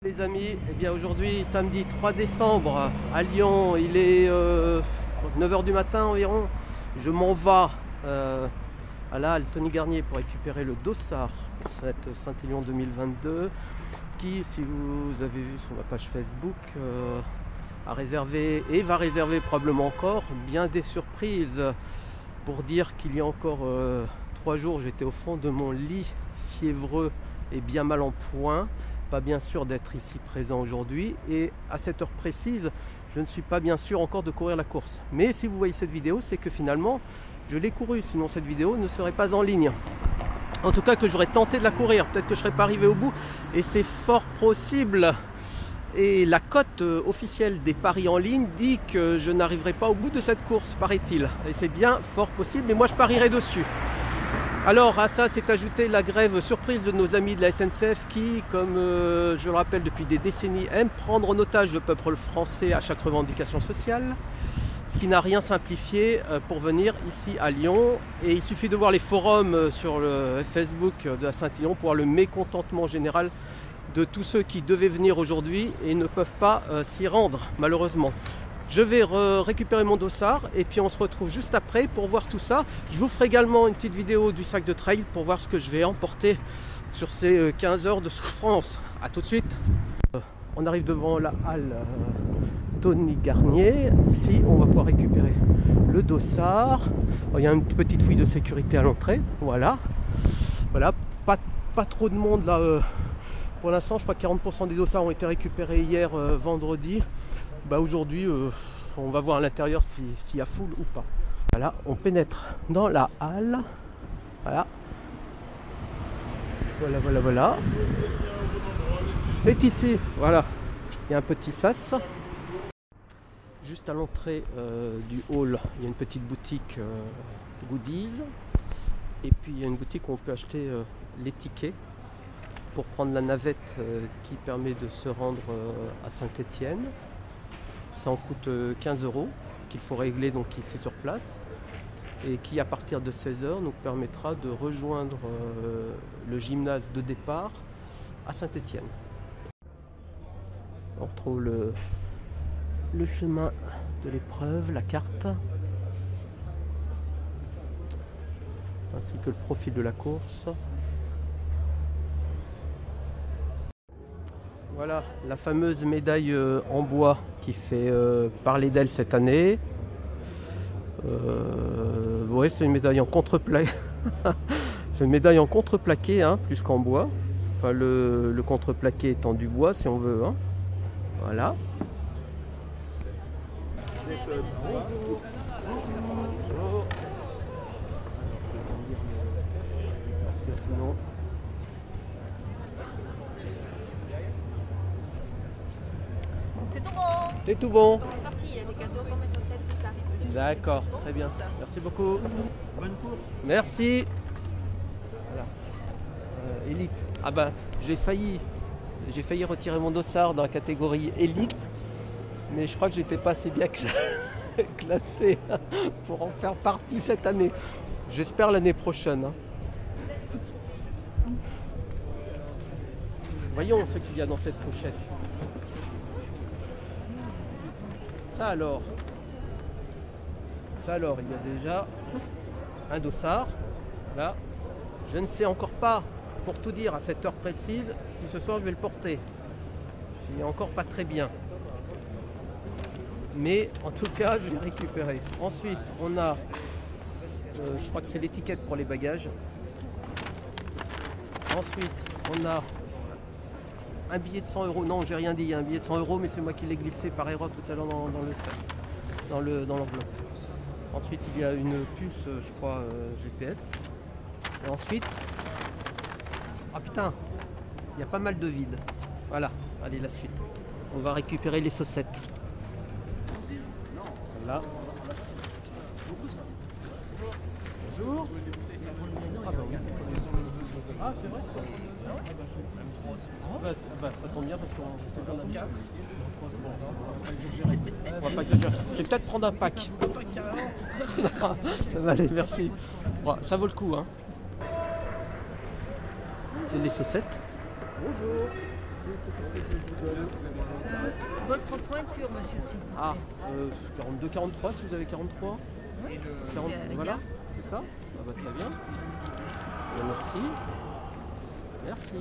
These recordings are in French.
Les amis, eh bien aujourd'hui samedi 3 décembre à Lyon, il est 9 h du matin environ. Je m'en vais à la halle Tony Garnier pour récupérer le dossard pour cette Saint-Élion 2022 qui, si vous avez vu sur ma page Facebook, a réservé et va réserver probablement encore bien des surprises. Pour dire qu'il y a encore 3 jours, j'étais au fond de mon lit, fiévreux et bien mal en point. Pas bien sûr d'être ici présent aujourd'hui, et à cette heure précise je ne suis pas bien sûr encore de courir la course, mais si vous voyez cette vidéo, c'est que finalement je l'ai couru, sinon cette vidéo ne serait pas en ligne. En tout cas que j'aurais tenté de la courir, peut-être que je ne serais pas arrivé au bout, et c'est fort possible. Et la cote officielle des paris en ligne dit que je n'arriverai pas au bout de cette course, paraît-il, et c'est bien fort possible, mais moi je parierai dessus. Alors à ça s'est ajoutée la grève surprise de nos amis de la SNCF qui, comme je le rappelle depuis des décennies, aiment prendre en otage le peuple français à chaque revendication sociale, ce qui n'a rien simplifié pour venir ici à Lyon. Et il suffit de voir les forums sur le Facebook de la Saint-Élion pour voir le mécontentement général de tous ceux qui devaient venir aujourd'hui et ne peuvent pas s'y rendre malheureusement. Je vais récupérer mon dossard et puis on se retrouve juste après pour voir tout ça. Je vous ferai également une petite vidéo du sac de trail pour voir ce que je vais emporter sur ces 15 heures de souffrance. A tout de suite. On arrive devant la halle Tony Garnier. Ici on va pouvoir récupérer le dossard. Il y a une petite fouille de sécurité à l'entrée. Voilà, pas trop de monde là. Pour l'instant je crois que 40% des dossards ont été récupérés hier vendredi. Aujourd'hui on va voir à l'intérieur s'il y a foule ou pas. Voilà, on pénètre dans la halle. Voilà. C'est ici, voilà. Il y a un petit sas. Juste à l'entrée du hall, il y a une petite boutique goodies. Et puis il y a une boutique où on peut acheter les tickets pour prendre la navette qui permet de se rendre à Saint-Étienne. Ça en coûte 15 € qu'il faut régler donc ici sur place et qui à partir de 16 h nous permettra de rejoindre le gymnase de départ à Saint-Étienne. On retrouve le chemin de l'épreuve, la carte, ainsi que le profil de la course. Voilà la fameuse médaille en bois qui fait parler d'elle cette année. Ouais, c'est une médaille en contreplaqué. C'est une médaille en contreplaqué, hein, plus qu'en bois. Enfin, le contreplaqué étant du bois si on veut. Hein. Voilà. C'est tout bon. C'est tout bon. Comme sorti, il y a des cadeaux comme les chaussettes, tout ça. D'accord, très bien. Merci beaucoup. Bonne course. Merci. Voilà. Élite. Ah bah j'ai failli retirer mon dossard dans la catégorie élite, mais je crois que j'étais pas assez bien classé pour en faire partie cette année. J'espère l'année prochaine. Hein. Voyons ce qu'il y a dans cette pochette. Ça alors, il y a déjà un dossard. Là, je ne sais encore pas, pour tout dire à cette heure précise, si ce soir je vais le porter. Je suis encore pas très bien. Mais en tout cas, je l'ai récupéré. Ensuite, on a, je crois que c'est l'étiquette pour les bagages. Ensuite, on a un billet de 100 €. Non, j'ai rien dit, il y a un billet de 100 €, mais c'est moi qui l'ai glissé par erreur tout à l'heure dans le sac, dans l'enveloppe. Ensuite, il y a une puce, je crois, GPS. Et ensuite, ah putain, il y a pas mal de vide. Voilà, allez, la suite. On va récupérer les saucettes. Voilà. Bonjour. Ah bah oui. Ah, c'est vrai. Ça tombe bien parce qu'on a 4. On va pas exagérer. Je vais peut-être prendre un pack. Ça va aller, merci. Bon, ça vaut le coup. Hein. C'est les saucettes. Bonjour. Votre pointure, monsieur, s'il vous plaît. Ah, 42, 43 si vous avez 43. Oui. 40, voilà, c'est ça. Ah bah, très bien. Merci. Merci.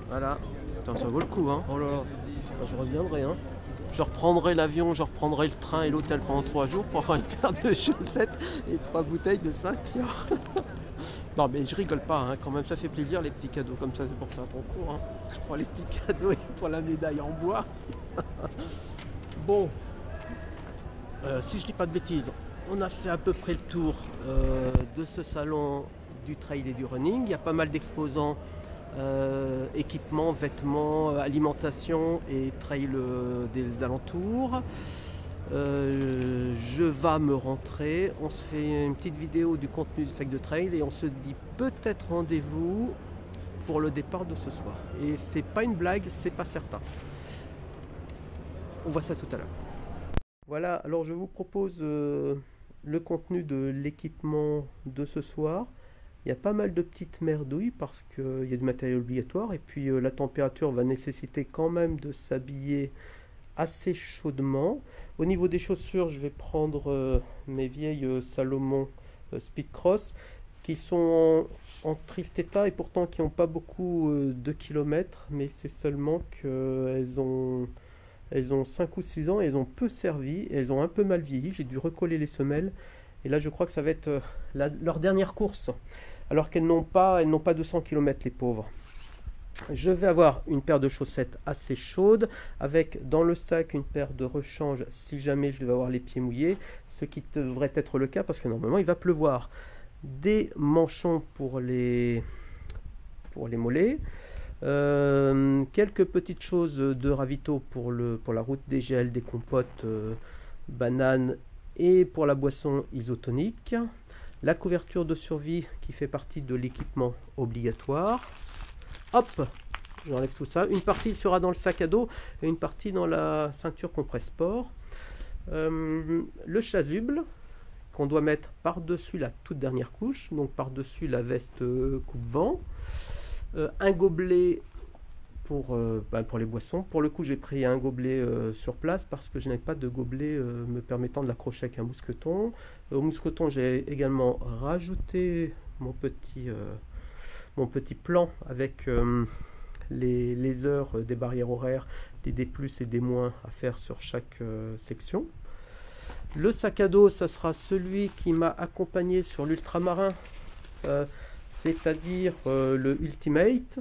Voilà. Putain, ça vaut le coup, hein. Oh là là. Bah, je reviendrai, hein. Je reprendrai l'avion, je reprendrai le train et l'hôtel pendant 3 jours pour avoir une paire de chaussettes et 3 bouteilles de ceinture. Non mais je rigole pas, hein. Quand même ça fait plaisir les petits cadeaux comme ça, c'est pour ça qu'on court, hein. Je prends les petits cadeaux et pour la médaille en bois. Bon, si je dis pas de bêtises, on a fait à peu près le tour de ce salon du trail et du running. Il y a pas mal d'exposants, équipements, vêtements, alimentation et trail des alentours. Je vais me rentrer, on se fait une petite vidéo du contenu du sac de trail et on se dit peut-être rendez-vous pour le départ de ce soir. Et c'est pas une blague, c'est pas certain. On voit ça tout à l'heure. Voilà, alors je vous propose le contenu de l'équipement de ce soir. Il y a pas mal de petites merdouilles parce qu'il y a du matériel obligatoire et puis la température va nécessiter quand même de s'habiller assez chaudement. Au niveau des chaussures, je vais prendre mes vieilles Salomon Speedcross qui sont en triste état et pourtant qui n'ont pas beaucoup de kilomètres, mais c'est seulement qu'elles ont 5 ou 6 ans et elles ont peu servi, et elles ont un peu mal vieilli. J'ai dû recoller les semelles et là je crois que ça va être leur dernière course alors qu'elles n'ont pas 200 km les pauvres. Je vais avoir une paire de chaussettes assez chaudes avec dans le sac une paire de rechange si jamais je devais avoir les pieds mouillés, ce qui devrait être le cas parce que normalement il va pleuvoir. Des manchons pour les mollets, quelques petites choses de ravito pour la route, des gels, des compotes, bananes et pour la boisson isotonique, la couverture de survie qui fait partie de l'équipement obligatoire. Hop, j'enlève tout ça. Une partie sera dans le sac à dos et une partie dans la ceinture compresse sport. Le chasuble qu'on doit mettre par-dessus la toute dernière couche, donc par-dessus la veste coupe-vent. Un gobelet pour les boissons. Pour le coup, j'ai pris un gobelet sur place parce que je n'avais pas de gobelet me permettant de l'accrocher avec un mousqueton. Au mousqueton, j'ai également rajouté mon petit plan avec les heures des barrières horaires, des D+ et des moins à faire sur chaque section. Le sac à dos, ça sera celui qui m'a accompagné sur l'ultramarin, c'est-à-dire le Ultimate,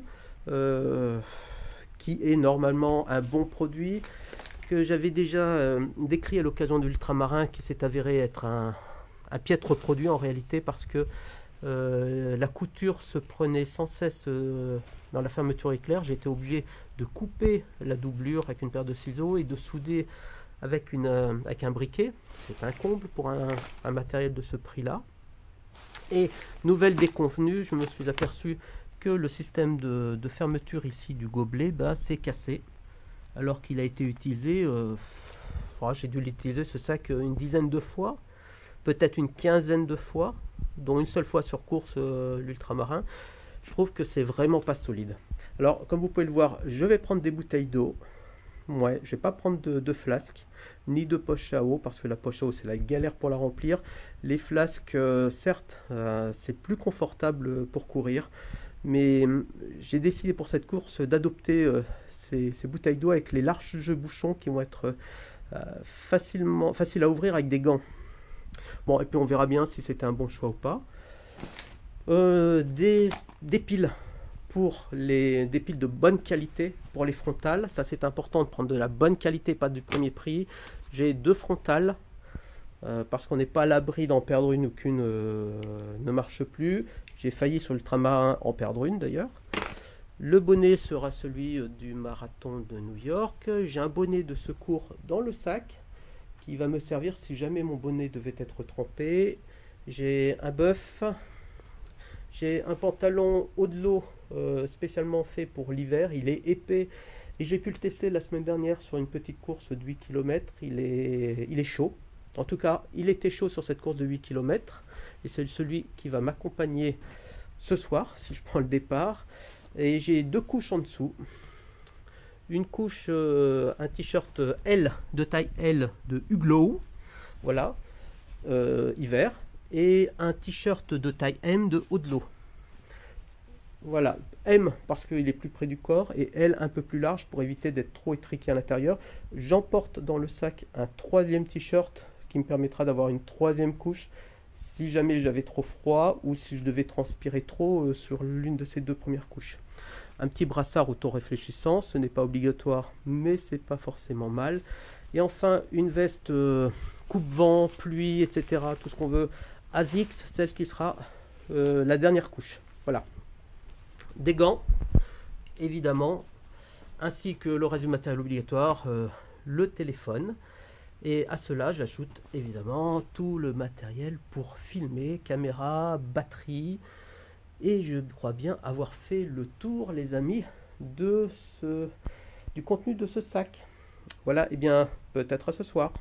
qui est normalement un bon produit que j'avais déjà décrit à l'occasion de l'ultramarin, qui s'est avéré être un piètre produit en réalité parce que la couture se prenait sans cesse dans la fermeture éclair. J'ai été obligé de couper la doublure avec une paire de ciseaux et de souder avec un briquet. C'est un comble pour un matériel de ce prix là. Et nouvelle déconvenue, je me suis aperçu que le système de fermeture ici du gobelet s'est cassé alors qu'il a été utilisé, j'ai dû l'utiliser ce sac une dizaine de fois, peut-être une quinzaine de fois, dont une seule fois sur course l'ultramarin. Je trouve que c'est vraiment pas solide. Alors comme vous pouvez le voir, je vais prendre des bouteilles d'eau. Ouais, je vais pas prendre de flasque ni de poche à eau parce que la poche à eau c'est la galère pour la remplir. Les flasques, certes, c'est plus confortable pour courir, mais j'ai décidé pour cette course d'adopter ces bouteilles d'eau avec les larges bouchons qui vont être faciles à ouvrir avec des gants. Bon, et puis on verra bien si c'était un bon choix ou pas. Des piles des piles de bonne qualité pour les frontales. Ça c'est important de prendre de la bonne qualité, pas du premier prix. J'ai 2 frontales parce qu'on n'est pas à l'abri d'en perdre une ou qu'une ne marche plus. J'ai failli sur l'ultramarin en perdre une d'ailleurs. Le bonnet sera celui du marathon de New York. J'ai un bonnet de secours dans le sac qui va me servir si jamais mon bonnet devait être trempé. J'ai un bœuf. J'ai un pantalon haut de l'eau spécialement fait pour l'hiver. Il est épais et j'ai pu le tester la semaine dernière sur une petite course de 8 km. Il est chaud. En tout cas, il était chaud sur cette course de 8 km. Et c'est celui qui va m'accompagner ce soir si je prends le départ. Et j'ai 2 couches en dessous. une couche, un t-shirt L, de taille L de Hublot, voilà, hiver, et un t-shirt de taille M de Audelot. Voilà, M parce qu'il est plus près du corps et L un peu plus large pour éviter d'être trop étriqué à l'intérieur. J'emporte dans le sac un troisième t-shirt qui me permettra d'avoir une troisième couche si jamais j'avais trop froid ou si je devais transpirer trop sur l'une de ces deux premières couches. Un petit brassard auto-réfléchissant, ce n'est pas obligatoire mais c'est pas forcément mal. Et enfin une veste coupe-vent, pluie, etc. Tout ce qu'on veut, ASICS, celle qui sera la dernière couche. Voilà. Des gants, évidemment, ainsi que le reste du matériel obligatoire, le téléphone. Et à cela, j'ajoute évidemment tout le matériel pour filmer, caméra, batterie. Et je crois bien avoir fait le tour, les amis, du contenu de ce sac. Voilà, et bien, peut-être à ce soir.